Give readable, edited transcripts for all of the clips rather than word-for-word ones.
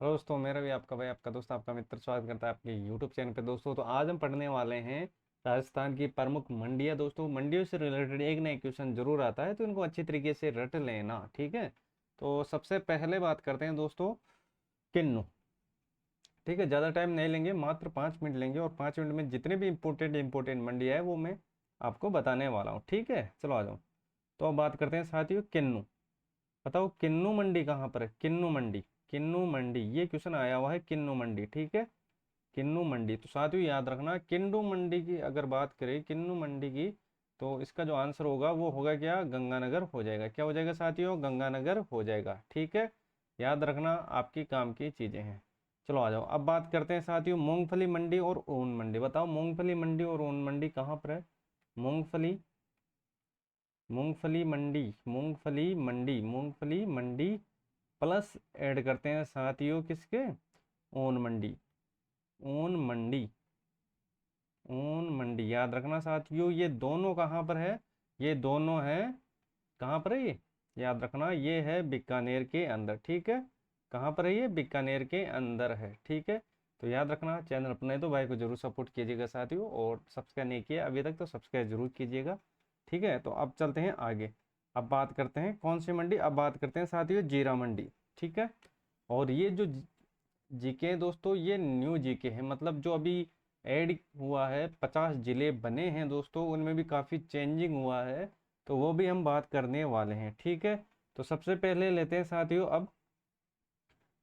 Hello दोस्तों, मेरा भी आपका भाई, आपका दोस्त, आपका मित्र स्वागत करता है आपके यूट्यूब चैनल पे। दोस्तों तो आज हम पढ़ने वाले हैं राजस्थान की प्रमुख मंडियाँ। दोस्तों मंडियों से रिलेटेड एक ना एक क्वेश्चन जरूर आता है, तो इनको अच्छी तरीके से रट लेना, ठीक है। तो सबसे पहले बात करते हैं दोस्तों किन्नू। ठीक है, ज़्यादा टाइम नहीं लेंगे, मात्र 5 मिनट लेंगे, और 5 मिनट में जितने भी इंपॉर्टेंट मंडियाँ है वो मैं आपको बताने वाला हूँ, ठीक है। चलो आ जाओ। तो अब बात करते हैं साथियों किन्नू। बताओ किन्नू मंडी कहाँ पर है? किन्नू मंडी, किन्नू मंडी, ये क्वेश्चन आया हुआ है, किन्नू मंडी, ठीक है। किन्नू मंडी, तो साथियों याद रखना, किन्नू मंडी की अगर बात करें, किन्नू मंडी की, तो इसका जो आंसर होगा वो होगा क्या? गंगानगर हो जाएगा। क्या हो जाएगा साथियों? गंगानगर हो जाएगा, ठीक है। याद रखना, आपकी काम की चीजें हैं। चलो आ जाओ, अब बात करते हैं साथियों मूंगफली मंडी और ऊन मंडी। बताओ मूंगफली मंडी और ऊन मंडी कहाँ पर है? मूंगफली, मूंगफली मंडी, मूंगफली मंडी, मूंगफली मंडी प्लस ऐड करते हैं साथियों किसके? ऊन मंडी, ऊन मंडी, ऊन मंडी। याद रखना साथियों, ये दोनों कहाँ पर है? ये दोनों है, कहाँ पर है ये? याद रखना, ये है बीकानेर के अंदर, ठीक है। कहाँ पर है ये? बीकानेर के अंदर है, ठीक है। तो याद रखना, चैनल अपने तो भाई को जरूर सपोर्ट कीजिएगा साथियों, और सब्सक्राइब नहीं किया अभी तक तो सब्सक्राइब जरूर कीजिएगा, ठीक है। तो अब चलते हैं आगे। अब बात करते हैं कौन सी मंडी? अब बात करते हैं साथियों जीरा मंडी, ठीक है। और ये जो जीके दोस्तों, ये न्यू जीके है, मतलब जो अभी ऐड हुआ है, 50 जिले बने हैं दोस्तों, उनमें भी काफ़ी चेंजिंग हुआ है, तो वो भी हम बात करने वाले हैं, ठीक है। तो सबसे पहले लेते हैं साथियों अब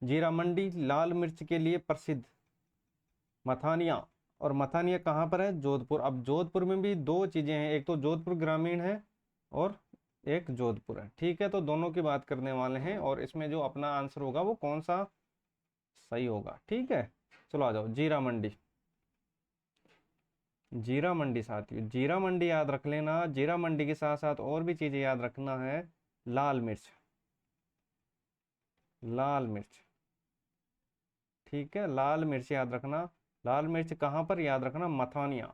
जीरा मंडी, लाल मिर्च के लिए प्रसिद्ध मथानिया। और मथानिया कहाँ पर है? जोधपुर। अब जोधपुर में भी दो चीज़ें हैं, एक तो जोधपुर ग्रामीण है और एक जोधपुर है, ठीक है। तो दोनों की बात करने वाले हैं, और इसमें जो अपना आंसर होगा वो कौन सा सही होगा, ठीक है। चलो आ जाओ जीरा मंडी, जीरा मंडी साथियों, जीरा मंडी याद रख लेना। जीरा मंडी के साथ साथ और भी चीजें याद रखना है। लाल मिर्च, लाल मिर्च, ठीक है, लाल मिर्च याद रखना। लाल मिर्च कहाँ पर? याद रखना मथानिया,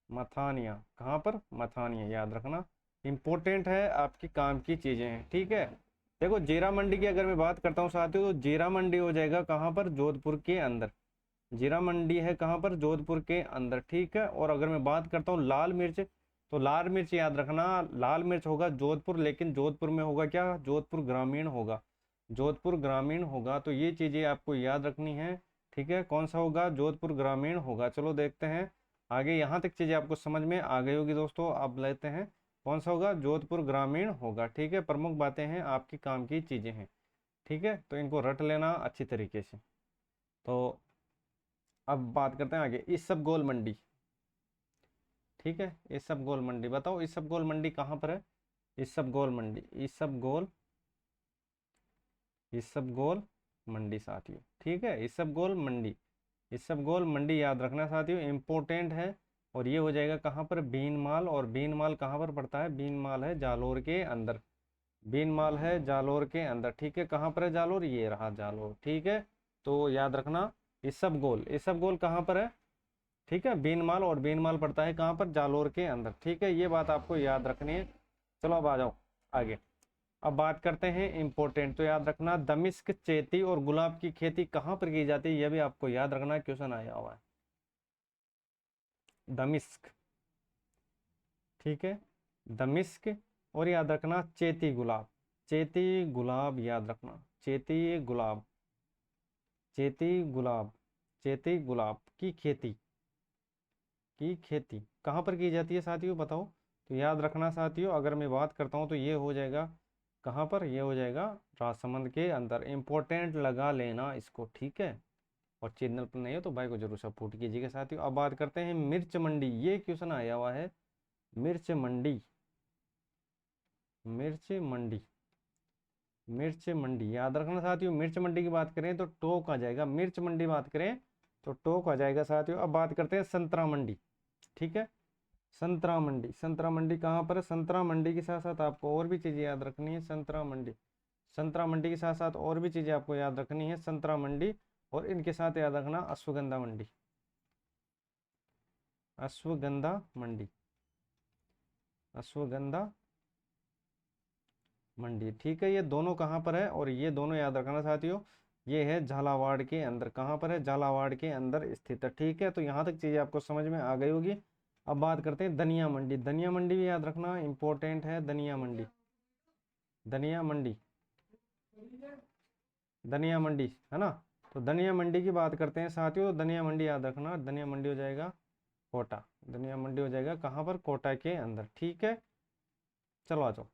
मथानिया कहाँ पर? मथानिया, याद रखना। इंपॉर्टेंट है, आपकी काम की चीजें हैं, ठीक है। देखो जीरा मंडी की अगर मैं बात करता हूँ साथियों, तो जीरा मंडी हो जाएगा कहाँ पर? जोधपुर के अंदर। जीरा मंडी है कहाँ पर? जोधपुर के अंदर, ठीक है। और अगर मैं बात करता हूँ लाल मिर्च, तो लाल मिर्च याद रखना, लाल मिर्च होगा जोधपुर, लेकिन जोधपुर में होगा क्या? जोधपुर ग्रामीण होगा, जोधपुर ग्रामीण होगा। तो ये चीजें आपको याद रखनी है, ठीक है। कौन सा होगा? जोधपुर ग्रामीण होगा। चलो देखते हैं आगे, यहाँ तक चीजें आपको समझ में आ गई होगी दोस्तों। अब लेते हैं कौन सा होगा? जोधपुर ग्रामीण होगा, ठीक है। प्रमुख बातें हैं, आपकी काम की चीजें हैं, ठीक है। तो इनको रट लेना अच्छी तरीके से। तो अब बात करते हैं आगे, इसबगोल मंडी, ठीक है। इसबगोल मंडी, बताओ इसबगोल मंडी कहाँ पर है? इसबगोल मंडी, इसबगोल, इसबगोल मंडी साथियों, ठीक है। इसबगोल मंडी, इसबगोल मंडी याद रखना साथियों, इंपॉर्टेंट है। और ये हो जाएगा कहाँ पर? बीनमाल। और बीनमाल कहाँ पर पड़ता है? बीनमाल है जालोर के अंदर, बीनमाल है जालोर के अंदर, ठीक है। कहाँ पर है जालोर? ये रहा जालोर, ठीक है। तो याद रखना इसबगोल, इसबगोल कहाँ पर है? ठीक है, बीनमाल, और बीनमाल पड़ता है कहाँ पर? जालोर के अंदर, ठीक है। ये बात आपको याद रखनी है। चलो अब आ जाओ आगे। अब बात करते हैं इंपॉर्टेंट, तो याद रखना दमिश्क, चेती और गुलाब की खेती कहाँ पर की जाती है? यह भी आपको याद रखना, क्वेश्चन आया हुआ है। दमिश्क, ठीक है, दमिश्क। और याद रखना चेती गुलाब, चेती गुलाब याद रखना, चेती गुलाब, चेती गुलाब, चेती गुलाब की खेती कहाँ पर की जाती है साथियों? बताओ। तो याद रखना साथियों, अगर मैं बात करता हूँ तो ये हो जाएगा कहाँ पर? ये हो जाएगा राजसमंद के अंदर। इंपॉर्टेंट लगा लेना इसको, ठीक है। और चैनल पर नहीं हो तो भाई को जरूर सपोर्ट कीजिएगा साथियों। अब बात करते हैं मिर्च मंडी, ये क्वेश्चन आया हुआ है। मिर्च मंडी, मिर्च मंडी, मिर्च मंडी याद रखना साथियों। मिर्च मंडी की बात करें तो टोक आ जाएगा, मिर्च मंडी बात करें तो टोक आ जाएगा साथियों। अब बात करते हैं संतरा मंडी, ठीक है। संतरा मंडी, संतरा मंडी कहाँ पर है? संतरा मंडी के साथ साथ आपको और भी चीज़ें याद रखनी है। संतरा मंडी, संतरा मंडी के साथ साथ और भी चीज़ें आपको याद रखनी है। संतरा मंडी, और इनके साथ याद रखना अश्वगंधा मंडी, अश्वगंधा मंडी, अश्वगंधा मंडी, ठीक है। ये दोनों कहाँ पर है, और ये दोनों याद रखना साथियों, ये है झालावाड़ के अंदर। कहाँ पर है, झालावाड़ के अंदर स्थित है, ठीक है। तो यहाँ तक चीजें आपको समझ में आ गई होगी। अब बात करते हैं धनिया मंडी। धनिया मंडी भी याद रखना इंपॉर्टेंट है, धनिया मंडी, धनिया मंडी, धनिया मंडी, है ना। तो धनिया मंडी की बात करते हैं साथियों, तो धनिया मंडी याद रखना, धनिया मंडी हो जाएगा कोटा, धनिया मंडी हो जाएगा कहाँ पर, कोटा के अंदर, ठीक है। चलो आ जाओ,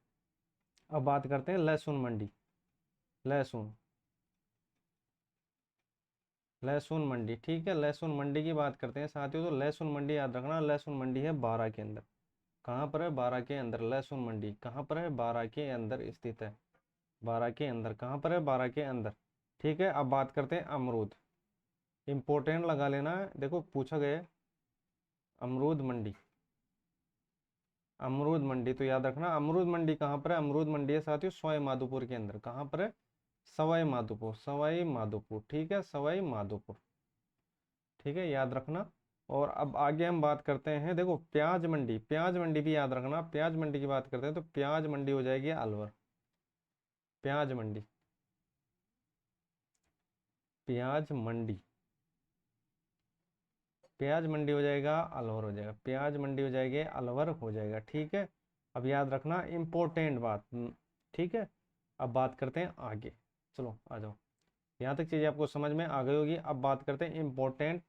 अब बात करते हैं लहसुन मंडी। लहसुन, लहसुन मंडी, ठीक है। लहसुन मंडी की बात करते हैं साथियों, तो लहसुन मंडी याद रखना, लहसुन मंडी है बारा के अंदर। कहाँ पर है, बारा के अंदर। लहसुन मंडी कहाँ पर है, बारा के अंदर स्थित है। बारा के अंदर कहाँ पर है, बारा के अंदर, ठीक है। अब बात करते हैं अमरूद, इंपॉर्टेंट लगा लेना है, देखो पूछा गया है। अमरूद मंडी, अमरूद मंडी तो याद रखना, अमरूद मंडी कहाँ पर है, अमरूद मंडी है साथियों सवाई माधोपुर के अंदर। कहाँ पर है, सवाई माधोपुर, सवाई माधोपुर, ठीक है, सवाई माधोपुर, ठीक है, याद रखना। और अब आगे हम बात करते हैं, देखो प्याज मंडी, प्याज मंडी भी याद रखना। प्याज मंडी की बात करते हैं तो प्याज मंडी हो जाएगी अलवर। प्याज मंडी, प्याज मंडी, प्याज मंडी हो जाएगा अलवर, हो जाएगा प्याज मंडी हो जाएगी अलवर, हो जाएगा, ठीक है। अब याद रखना इंपॉर्टेंट बात, ठीक है। अब बात करते हैं आगे, चलो आ जाओ, यहाँ तक चीज़ें आपको समझ में आ गई होगी। अब बात करते हैं इंपॉर्टेंट,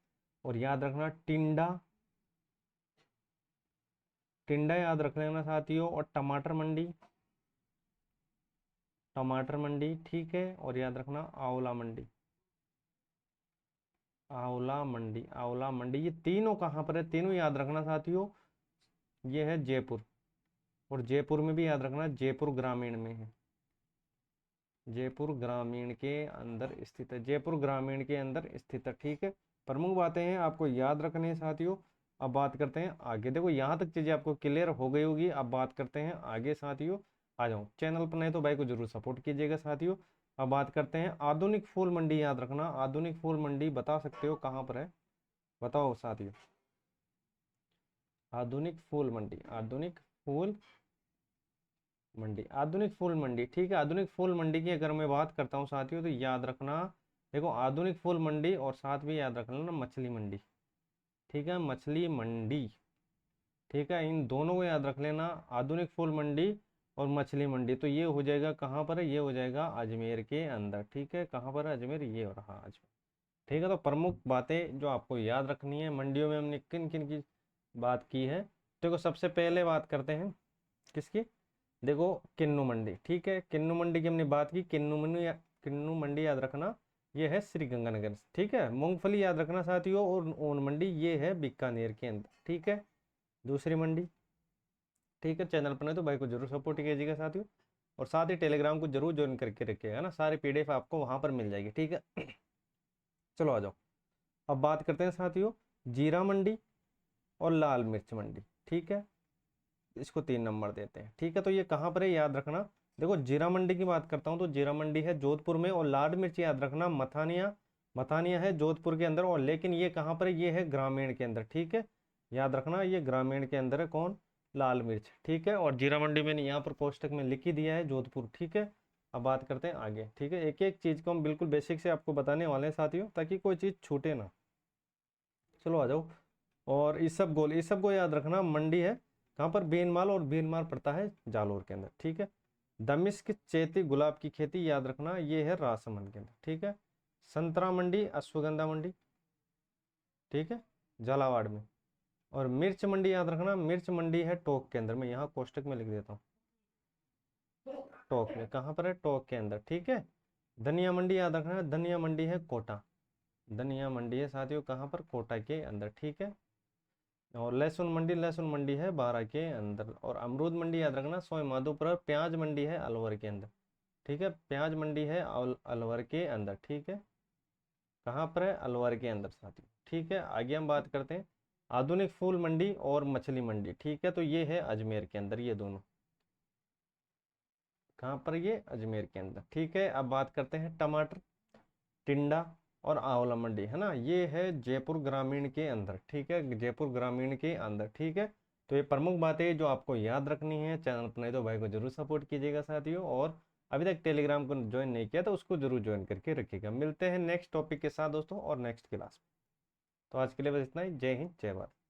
और याद रखना टिंडा, टिंडा याद रख लेना साथियों। और टमाटर मंडी, टमाटर मंडी, ठीक है। और याद रखना आंवला मंडी, आंवला मंडी, आंवला मंडी, ये तीनों कहाँ पर है, तीनों याद रखना साथियों। ये है जयपुर, और जयपुर में भी याद रखना जयपुर ग्रामीण में है, जयपुर ग्रामीण के अंदर स्थित है, जयपुर ग्रामीण के अंदर स्थित है, ठीक है। प्रमुख बातें हैं आपको याद रखनी है साथियों। अब बात करते हैं आगे, देखो यहाँ तक चीजें आपको क्लियर हो गई होगी। अब बात करते हैं आगे साथियों, आ जाओ, चैनल पर नहीं तो भाई को जरूर सपोर्ट कीजिएगा साथियों। अब बात करते हैं आधुनिक फूल मंडी, याद रखना आधुनिक फूल मंडी, बता सकते हो कहाँ पर है, बताओ साथियों। आधुनिक फूल मंडी, आधुनिक फूल मंडी, आधुनिक फूल मंडी, ठीक है। आधुनिक फूल मंडी की अगर मैं बात करता हूँ साथियों, तो याद रखना, देखो आधुनिक फूल मंडी और साथ भी याद रख लेना मछली मंडी, ठीक है, मछली मंडी, ठीक है। इन दोनों को याद रख लेना, आधुनिक फूल मंडी और मछली मंडी। तो ये हो जाएगा कहाँ पर है, ये हो जाएगा अजमेर के अंदर, ठीक है। कहाँ पर है, अजमेर, ये हो रहा अजमेर, ठीक है। तो प्रमुख बातें जो आपको याद रखनी है, मंडियों में हमने किन किन की बात की है। देखो सबसे पहले बात करते हैं किसकी, देखो किन्नू मंडी, ठीक है। किन्नू मंडी की हमने बात की, किन्नू मंडी, किन्नू मंडी याद रखना, ये है श्री गंगानगर, ठीक है। मूंगफली याद रखना साथियों, और ओन मंडी ये है बीकानेर के अंदर, ठीक है। दूसरी मंडी, ठीक है। चैनल पर नहीं तो भाई को जरूर सपोर्ट कीजिएगा साथियों, और साथ ही टेलीग्राम को जरूर ज्वाइन करके रखिएगा ना, सारी पीडीएफ आपको वहां पर मिल जाएगी, ठीक है। चलो आ जाओ, अब बात करते हैं साथियों जीरा मंडी और लाल मिर्च मंडी, ठीक है। इसको 3 नंबर देते हैं, ठीक है। तो ये कहाँ पर है, याद रखना, देखो जीरा मंडी की बात करता हूँ तो जीरा मंडी है जोधपुर में, और लाल मिर्च याद रखना मथानिया, मथानिया है जोधपुर के अंदर, और लेकिन ये कहाँ पर है, ये है ग्रामीण के अंदर, ठीक है। याद रखना ये ग्रामीण के अंदर है, कौन, लाल मिर्च, ठीक है। और जीरा मंडी मैंने यहाँ पर कोष्टक में लिख ही दिया है जोधपुर, ठीक है। अब बात करते हैं आगे, ठीक है। एक एक चीज़ को हम बिल्कुल बेसिक से आपको बताने वाले हैं साथियों, ताकि कोई चीज़ छूटे ना। चलो आ जाओ, और इसबगोल, इसबगोल याद रखना मंडी है कहाँ पर, बीनमाल, और बीनमाल पड़ता है जालोर के अंदर, ठीक है। दमिश्क चैती गुलाब की खेती याद रखना, ये है राजसमंद के अंदर, ठीक है। संतरा मंडी अश्वगंधा मंडी, ठीक है, झालावाड़ में। और मिर्च मंडी याद रखना, मिर्च मंडी है टोक के अंदर, मैं यहाँ कोष्टक में लिख देता हूँ, टोक में, कहाँ पर है, टोक के अंदर, ठीक है। धनिया मंडी याद रखना, धनिया मंडी है कोटा, धनिया मंडी है साथियों कहाँ पर, कोटा के अंदर, ठीक है। और लहसुन मंडी, लहसुन मंडी है बारा के अंदर। और अमरूद मंडी याद रखना सवाई माधोपुर। प्याज मंडी है अलवर के अंदर, ठीक है, प्याज मंडी है अलवर के अंदर, ठीक है। कहाँ पर है, अलवर के अंदर साथियों, ठीक है। आगे हम बात करते हैं आधुनिक फूल मंडी और मछली मंडी, ठीक है। तो ये है अजमेर के अंदर, ये दोनों कहाँ पर, ये अजमेर के अंदर, ठीक है। अब बात करते हैं टमाटर, टिंडा और आंवला मंडी, है ना, ये है जयपुर ग्रामीण के अंदर, ठीक है, जयपुर ग्रामीण के अंदर, ठीक है। तो ये प्रमुख बातें जो आपको याद रखनी है। चैनल पर नहीं तो भाई को जरूर सपोर्ट कीजिएगा साथियों, और अभी तक टेलीग्राम को ज्वाइन नहीं किया तो उसको जरूर ज्वाइन करके रखिएगा। मिलते हैं नेक्स्ट टॉपिक के साथ दोस्तों और नेक्स्ट क्लास में। तो आज के लिए बस इतना ही। जय हिंद, जय भारत।